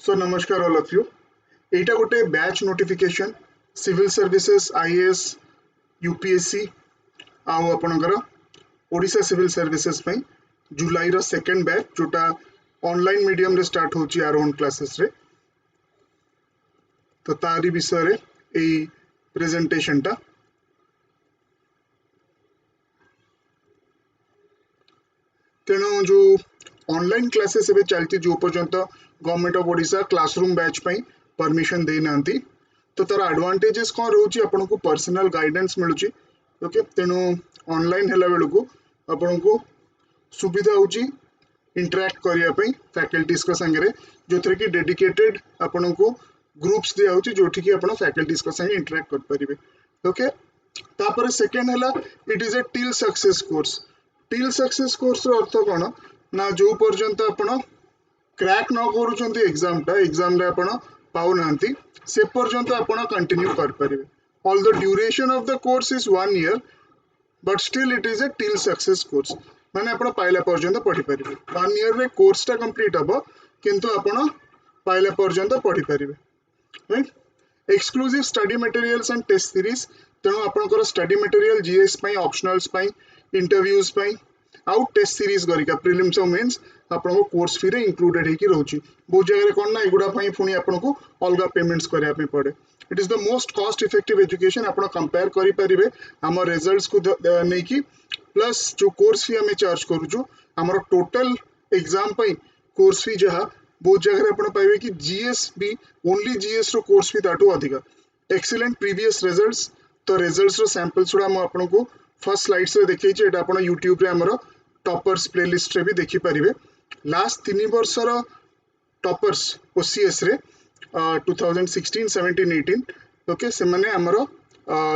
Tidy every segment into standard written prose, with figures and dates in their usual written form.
सो नमस्कार all of you. एटा गोटे batch notification civil services IAS UPSC आउ आपणकर ओडिशा सिविल सर्विसेज पई जुलाई रो सेकंड बैच जोटा ऑनलाइन मीडियम रे स्टार्ट होची आर ओन क्लासेस रे। तो तारी विषय रे एई प्रेजेंटेशन टा तेणु जो ऑनलाइन क्लासेस एबे चलती जो पर्यंत government of Odisha classroom batch पई परमिशन दे नांती तो तार एडवांटेजेस कौन रोची आपन को पर्सनल गाइडेंस मिलुची। ओके तेणु ऑनलाइन हला बेलू को आपन को सुविधा होची इंटरैक्ट करिया पई फैकल्टीज का संगे रे जो थरे की डेडिकेटेड आपन को ग्रुप्स दिया होची जोठी की आपन फैकल्टीज का संगे इंटरैक्ट कर परिबे। ओके तापर सेकंड हला it is a till success course. Till success course रो अर्थ कोन ना जो पर्यंत आपण क्रैक न करूछंती एग्जाम रे आपण पाउ नांती से पर्यंत आपण कंटिन्यू कर परिबे। All the duration of the course is 1 year but still it is a till success course माने आपण पाइला पर्यंत पढी परिबे। 1 ईयर रे कोर्स टा कंप्लीट हबो किंतु आपण पाइला पर्यंत पढी परिबे। Right exclusive study materials and test series तेणु आपनकर स्टडी मटेरियल जीएस पई ऑप्शनल्स पई इंटरव्यूज पई आउ टेस्ट सीरीज गरिका प्रीलिम्स और मेंस आपन को कोर्स फी रे इंक्लूडेड हेकी रहउची। बहुत जगह रे कोन ना एगुडा पई फुनी आपन को अलगा पेमेंट्स करिया पे पड़े। It is the most cost effective education आपन कंपेयर करि परिबे हमर रिजल्ट्स को नै की प्लस जो कोर्स फी हमें चार्ज करूछु हमर टोटल एग्जाम पई कोर्स फी जहा बहुत जगह रे आपन पाइबे कि जीएस भी ओनली जीएस रो कोर्स फी ताटू अधिका एक्सीलेंट प्रीवियस रिजल्ट्स तो रिजल्ट्स रो सैंपल्स उडा म आपन को फर्स्ट स्लाइड्स रे देखै छी एटा आपन YouTube रे हमर टॉपर्स प्लेलिस्ट रे भी देखि परिबे। लास्ट 3 वर्ष रो टॉपर्स ओसीएस रे 2016 17 18 ओके से माने हमर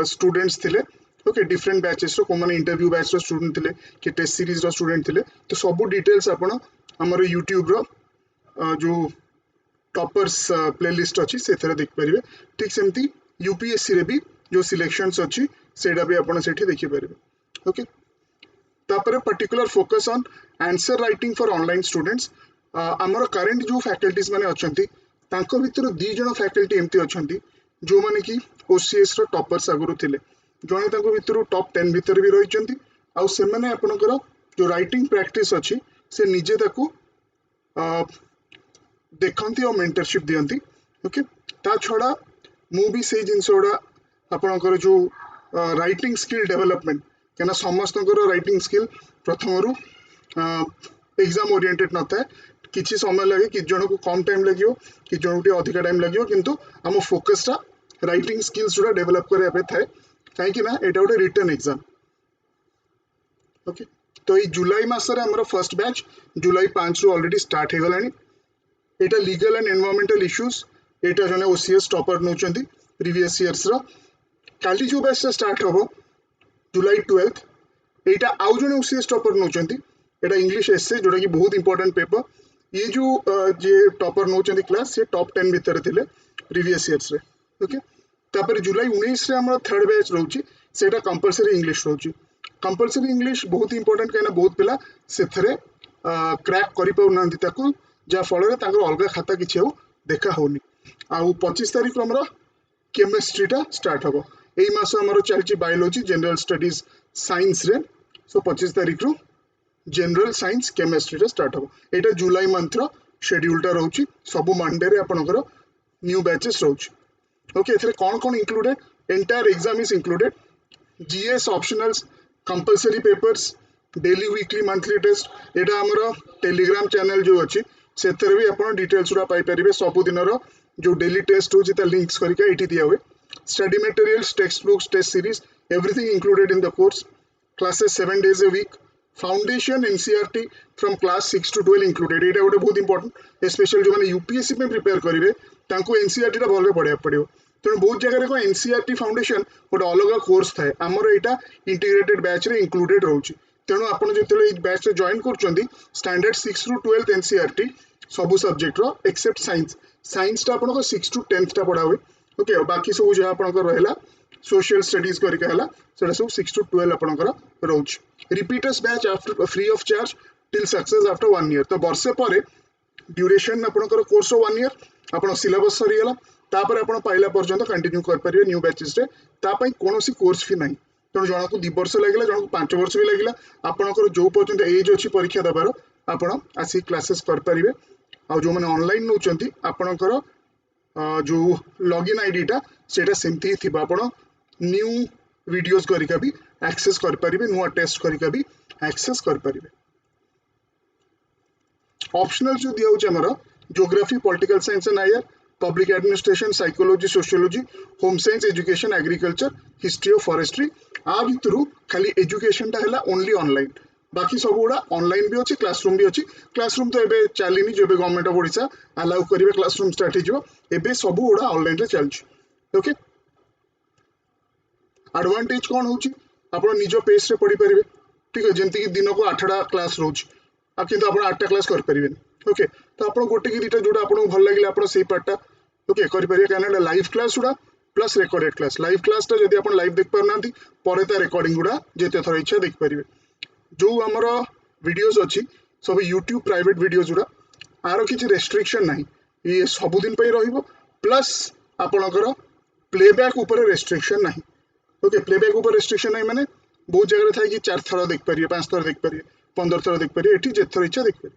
स्टूडेंट्स थिले। ओके डिफरेंट बैचेस रो को माने इंटरव्यू बैच रो स्टूडेंट थिले कि टेस्ट सीरीज रो स्टूडेंट थिले तो सब डिटेल्स आपन हमर YouTube रो जो टॉपर्स प्लेलिस्ट अछि सेथरे देख परिबे। ठीक सेमती यूपीएससी रे भी जो सिलेक्शंस अछि सेडा भी आपन सेठी देखि परिबे। ओके तापर particular focus on answer writing for online students आमर करेंट जो फैकल्टीज माने अछंती तांको भितर दी जण फैकल्टी एमती अछंती जो माने कि ओसीएस रो टॉपर्स आगुरु थिले जणे तांको भितर टॉप 10 भितर भी रहिचंती आ से माने आपनकर जो राइटिंग प्रैक्टिस अछि से निजे ताको देखंती और मेंटरशिप दियंती। ओके ता छडा मु भी से जिंसोडा आपनकर जो राइटिंग स्किल डेवलपमेंट केना समस्त राइटिंग स्किल प्रथम रु एग्जाम ओरिएंटेड न था किछि समय लगे कि जण को कम टाइम लागियो कि जण को अधिक टाइम लागियो किंतु हम फोकस टा राइटिंग स्किल्स जोड़ा डेवलप करे पे थाए काहे कि ना एटा गोटे रिटन एग्जाम। ओके तो ई जुलाई मास रे हमर फर्स्ट बैच जुलाई 5 रु already start hey Galani. Etah legal and environmental issues एटा जने ओसीएस टॉपर नउचंती प्रीवियस इयर्स रो काली जो बैच स्टार्ट होबो जुलाई 12 एटा आउ जने ओसीएस टॉपर नउचंती एटा इंग्लिश एसे जोटा कि बहुत इंपोर्टेंट पेपर ये जो जे टॉपर नउचंती क्लास से टॉप 10 भीतर थिले प्रीवियस इयर्स रे। ओके तापर जुलाई 19 रे हमर थर्ड बैच रहउची सेटा कंपलसरी इंग्लिश रहउची। कंपलसरी इंग्लिश बहुत इंपोर्टेंट कहना बहुत पिला सेथरे क्रैक करि पाउ नांती ताको जा फल रे ताकर अलगा खाता किछि हो देखा होनी। आ 25 तारिख हमर केमिस्ट्री टा स्टार्ट हबो एई मास हमर चलची बायोलॉजी जनरल स्टडीज साइंस रे सो 25 तारिख रु जनरल साइंस केमिस्ट्री रे स्टार्ट हबो। एटा जुलाई मंथ रो शेड्यूल टा रहउची सब मंडे रे आपनकर न्यू बैचेस रहउची। ओके एथरे कोन included entire exam is included GS optionals compulsory papers daily weekly monthly test एटा हमर टेलीग्राम चैनल जो अछि सेथरे भी आपन डिटेल्स उडा पाई परिबे सब दिन रो जो डेली टेस्ट होची ता लिंक्स करके एटी दिया हुए study materials text books test series everything included in the course classes 7 days a week foundation NCERT from class 6 to 12 included एटा गोटे बहुत इंपोर्टेंट स्पेशल जो माने यूपीएससी में प्रिपेयर करिवे तांको एनसीईआरटी टा भले पढिया पड़ियो तेणु बहुत जगह को एनसीईआरटी फाउंडेशन गोटे अलग कोर्स थाए आमर एटा इंटीग्रेटेड बैच रे इंक्लूडेड रहउची। तेणु आपण जेतले ए बैच रे जॉइन करचंदी स्टैंडर्ड 6 ru 12th एनसीईआरटी सब सब्जेक्ट रो एक्सेप्ट साइंस साइंस टा आपण को 6 to 10th टा पढा हुए। ओके बाकी सब जे आपण को रहला सोशल स्टडीज करके हला सेटा सब 6 to 12 आपण को रहउची। Repeaters batch after free of charge till success after 1 year तो वर्षे परे ड्यूरेशन आपनकर कोर्स 1 ईयर आपण सिलेबस सरीगला तापर आपण पाइला पर्यंत कंटिन्यू कर परिबे न्यू बैचेस रे ता पई कोनोसी कोर्स फी नाही तेणु जन को 2 वर्ष लगिला जन को 5 वर्ष भी लगिला आपनकर जो पर्यंत एज अछि परीक्षा दबार आपण आसी क्लासेस कर परिबे आ जो माने ऑनलाइन नउचंती आपनकर जो लॉगिन आईडी टा सेटा सेमती ही थिबा आपण न्यू वीडियोस करिका भी एक्सेस कर परिबे नुवा टेस्ट करिका भी एक्सेस कर परिबे ऑप्शनल जो दिया होचे हमर geography political science and IR public administration psychology sociology home science education agriculture history of forestry आ भितरु खाली एजुकेशन टा हला ओनली ऑनलाइन बाकी सब गुड़ा ऑनलाइन भी अच्छी क्लासरूम भी अच्छी क्लासरूम तो एबे चलिनी जो गवर्नमेंट ऑफ ओडिशा अलाउ करिवे क्लासरूम स्टार्ट हो एबे सब गुड़ा ऑनलाइन रे चलछि ओके एडवांटेज कौन होछि आपण निजो पेस रे पढ़ी परिबे ठीक है जेंति कि दिन को 8टा क्लास रोज आ किंतु आपण 8टा क्लास कर परिबे ओके तो आपण गोटे कि दुटा जोटा आपण भल लागिला आपण सेही पार्टटा ओके करि परिबे काना लाइव क्लास उडा plus recorded class live class ता जदी आपण लाइव देख परनांती परे ता रिकॉर्डिंग उडा जेते थर इच्छा देख परिबे जो आमर वीडियोस अच्छी सब यूट्यूब प्राइवेट वीडियोस गुड़ा आर किसी रेस्ट्रिक्शन ना ये सबुदिन रहिबो प्लस आपणकर प्लेबैक ऊपर रेस्ट्रिक्शन ना ओके प्लेबैक ऊपर रेस्ट्रिक्शन नहीं माने बहुत जगह था कि 4 थर देख पारिए 5 थर देख पारिए 15 थर देख पारिए एठी जे थर इच्छा देख पारिए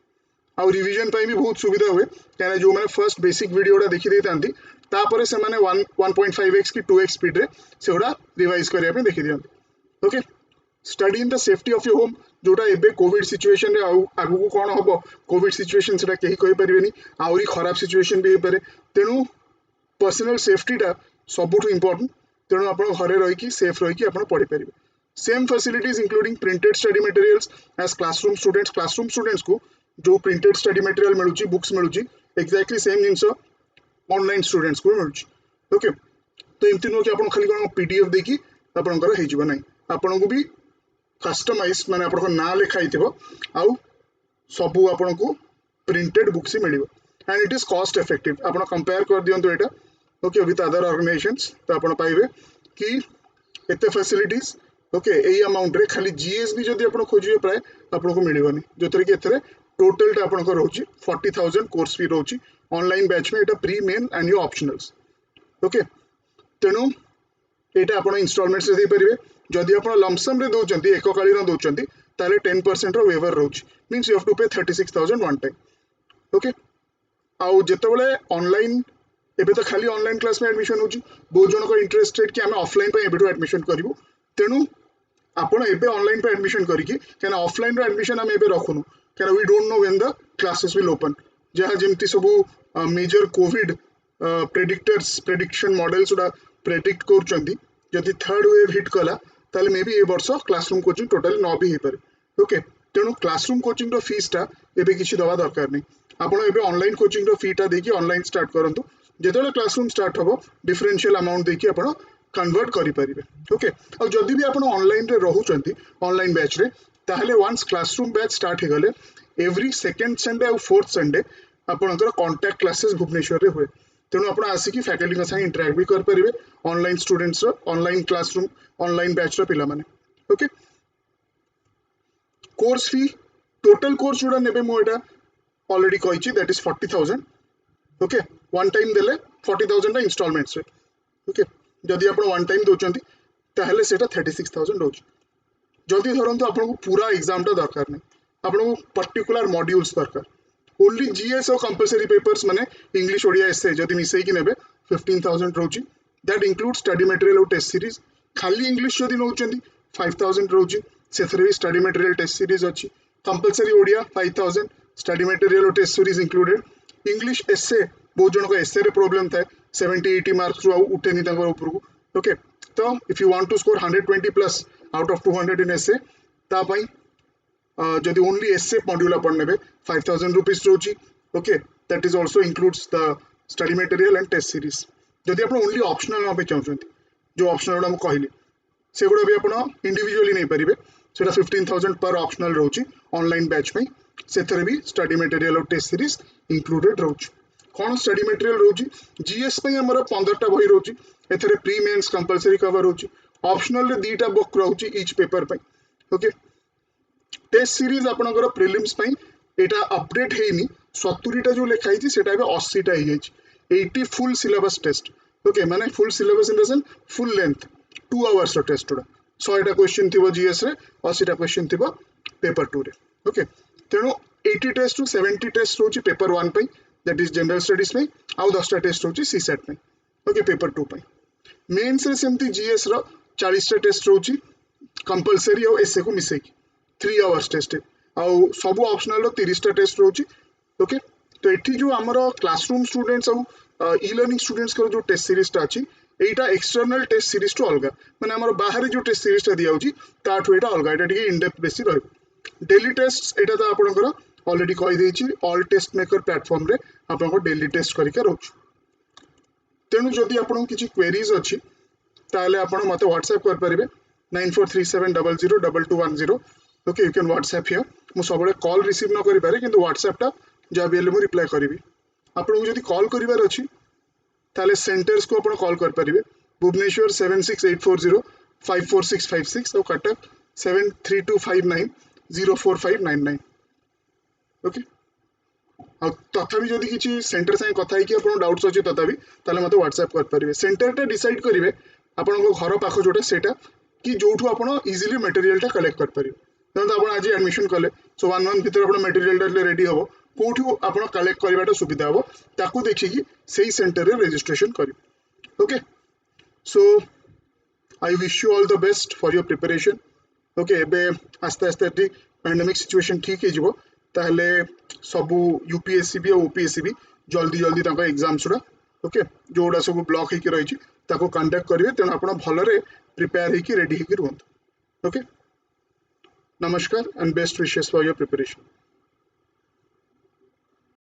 आ रिवीजन भी बहुत सुविधा हुए क्या जो मैंने फर्स्ट बेसिक वीडियोटा देखी देता तापर से माने 1.5x की 2x स्पीड रे से गुड़ा रिवाइज करने पे देखी दियंती okay study in the safety of your home जोटा एबे कोविड सिचुएशन रे आगु को कोन हबो कोविड सिचुएशन सेटा केही कहि परिबेनी आउरी खराब सिचुएशन भी हे पारे तेनु पर्सनल सेफ्टी टा सबुठ इंपोर्टेंट तेनु आपण घरे रही की सेफ रही की आपण पढ़ी परिबे same facilities including printed study materials as classroom students को जो प्रिंटेड स्टडी मटेरियल मिलुची बुक्स मिलुची एक्जेक्टली सेम जिंसो ऑनलाइन स्टूडेंट्स को मिलुची ओके तो एमती नो कि आपण खाली कोन पीडीएफ देखी आपणकर हे जिवो नै आपण को भी कस्टमाइज माने आपन ना लिखाई थिबो आउ सबु आपन को प्रिंटेड बुक्स ही मिलिबो and it is cost effective आपन कंपेयर कर दियंतो एटा ओके विथ अदर ऑर्गेनाइजेशंस तो आपन पाइबे कि एते फैसिलिटीज ओके एई अमाउंट रे खाली जीएस भी जदी आपन खोजिबे प्राय आपन को मिलिबोनी जोतरे कि एथरे टोटल टा आपन को रहउची 40000 कोर्स फी रहउची ऑनलाइन बैच में एटा pre main and you optionals okay तेनु एटा आपन इंस्टॉलमेंट्स रे दे परिबे जदि आप लमसम रे दौरान एक कालीन दौरान ताले 10% वेवर रोच means you have to pay 36,000 one time okay आउ जेतेबेले ऑनलाइन एबे तो खाली ऑनलाइन क्लास में एडमिशन होची बहुत जन को इंटरेस्टेड कि हमें ऑफलाइन पे एबेटू एडमिशन करिवो तेनु आपण एबे ऑनलाइन पे एडमिशन करिकि केना ऑफलाइन रे एडमिशन हम एबे रखुनु केना we don't know when the classes will open जहा जेमति सब मेजर कोविड प्रेडिक्शन मॉडल्स उडा प्रेडिक्ट करचंदी जदि थर्ड वेव हिट कला ताले मे भी ए वर्ष क्लासरूम कोचिंग टोटल न भी हे पारे ओके तेणु क्लासरूम कोचिंग रो फीस टा एबे किछि दवा दरकार नै आपण एबे ऑनलाइन कोचिंग रो फी टा देखि ऑनलाइन स्टार्ट करंतु जेतोले क्लासरूम स्टार्ट हबो डिफरेंशियल अमाउंट देखि आपण कन्वर्ट करि परिबे ओके और जदि भी आपण ऑनलाइन रे रहउचंती ऑनलाइन बैच रे ताहले वंस क्लासरूम बैच स्टार्ट हे गले एवरी सेकंड संडे और फोर्थ संडे आपनकर कांटेक्ट क्लासेस भुवनेश्वर रे होय तेणु आपण आसिकी फैकल्टी संगे इंटरैक्ट भी कर परिबे ऑनलाइन स्टूडेंट्स रो ऑनलाइन क्लासरूम ऑनलाइन बैच रो पिला माने okay course fee total course जोड़ा नेबे मो एटा ऑलरेडी कहिछि that is 40,000 okay one time देले 40,000 रा इंस्टॉलमेंट्स रे ओके जदि आपण वन टाइम दोचंती ताहले सेटा 36,000 होछि जदि धरंतु आपण को पूरा एग्जाम टा दरकार नै आपण को पर्टिकुलर मॉड्यूल्स दरकार ओनली जीएस और कंपलसरी पेपर्स माने इंग्लिश ओडिया एसे जदि मिसई कि नेबे 15,000 रोची दैट इंक्लूड स्टडी मटेरियल और टेस्ट सीरीज खाली इंग्लिश जदि नउचंती 5,000 रोची सेथरे भी स्टडी मटेरियल टेस्ट सीरीज अछि कंपलसरी ओडिया 5,000 स्टडी मटेरियल और टेस्ट सीरीज इंक्लूडेड इंग्लिश एसे बहुत जन को एसे रे प्रॉब्लम था 70-80 मार्क्स रु उठेनी तांगर ऊपर को ओके तो if you want to score 120 plus out of 200 in essay ता पई जदि ओनली एसे मॉड्यूल अपन नेबे 5,000 रुपीस रोची okay that is also includes the study material and test series जदि आपण ओनली ऑप्शनल न पे चाहउछंती जो ऑप्शनल हम कहली से गुड़ा भी आपण इंडिविजुअली नहीं परिबे सेटा 15,000 पर ऑप्शनल रोची ऑनलाइन बैच में सेथरे भी स्टडी मटेरियल और टेस्ट सीरीज इंक्लूडेड रोची कौन स्टडी मटेरियल रोची जीएस पे हमर 15टा बही रोची एथरे प्री मेंस कंपलसरी कवर रोची ऑप्शनल रे 2टा बुक रोची ईच पेपर पे ओके टेस्ट सीरीज आपनकर प्रीलिम्स पे एटा अपडेट हेनी 70टा जो लिखाई छी सेटा बे 80टा हे जाई 80 फुल सिलेबस टेस्ट ओके माने full syllabus in the sense full length 2 hours रो टेस्ट उडा 100 टा क्वेश्चन थिबो जीएस रे 80 टा क्वेश्चन थिबो पेपर 2 रे ओके तेणु 80 टेस्ट रु 70 टेस्ट रोची पेपर 1 पई दैट इज जनरल स्टडीज में आउ 10 टा टेस्ट रोची सी सेट में ओके पेपर 2 पई मेंस रे सेमती जीएस रो 40 टा टेस्ट रोची कंपलसरी और एसए को मिसे 3 आवर्स टेस्ट आउ सब ऑप्शनल रो 30 टा टेस्ट रोची ओके तो एठी जो हमर क्लासरूम स्टूडेंट्स और ई लर्निंग स्टूडेंट्स को जो टेस्ट सीरीज टा अछि एटा एक्सटर्नल टेस्ट सीरीज टू अलगा माने हमर बाहर जो टेस्ट सीरीज टा दिया होची ताठो एटा अलगा एटा टिके इन डेप्थ बेसी रहबो डेली टेस्ट एटा तो आपनकर ऑलरेडी कहि देछि ऑल टेस्ट मेकर प्लेटफॉर्म रे आपनको डेली टेस्ट करिके रहउछ तेनु जदि आपन किछि क्वेरीज अछि ताले आपन मते व्हाट्सएप कर परिबे 9437002210 okay you can WhatsApp here मु सबले कॉल रिसीव न करि पारे किंतु व्हाट्सएप टा जब भी मु रिप्लाई करिवि आपन जदि कॉल करिवार अछि ताले सेंटर्स को आपन कॉल कर परिबे भुवनेश्वर 7684054656 और कटक 7325904599 ओके आ तथापि जदि किछि सेंटर संगे कथा कि आपन डाउट्स अछि तथापि ताले मते व्हाट्सएप कर परिबे सेंटर टा डिसाइड करिवे आपन को घर पाखो जोटा सेटा कि जोठू आपन इजीली मटेरियल टा कलेक्ट कर परिबे तब आपन आज एडमिशन कले सो 1 मंथ भीतर आपन मटेरियल टा रेडी हबो कोठू आपन कलेक्ट करबाटा सुविधा हबो ताकू देखि कि सेही सेंटर रे रजिस्ट्रेशन करिवे okay so I wish you all the best for your preparation okay एबे आस्ते आस्ते पैंडेमिक सिचुएशन ठीक हे जिवो ताहले सबु यूपीएससी भी और ओपीएससी भी जल्दी जल्दी ताका एग्जाम सुडा ओके जोडा सब ब्लॉक हे कि रही छि ताको कंडक्ट करिवे तेन आपण भलरे प्रिपेयर हे कि रेडी हे कि रहंत ओके नमस्कार and best wishes for your preparation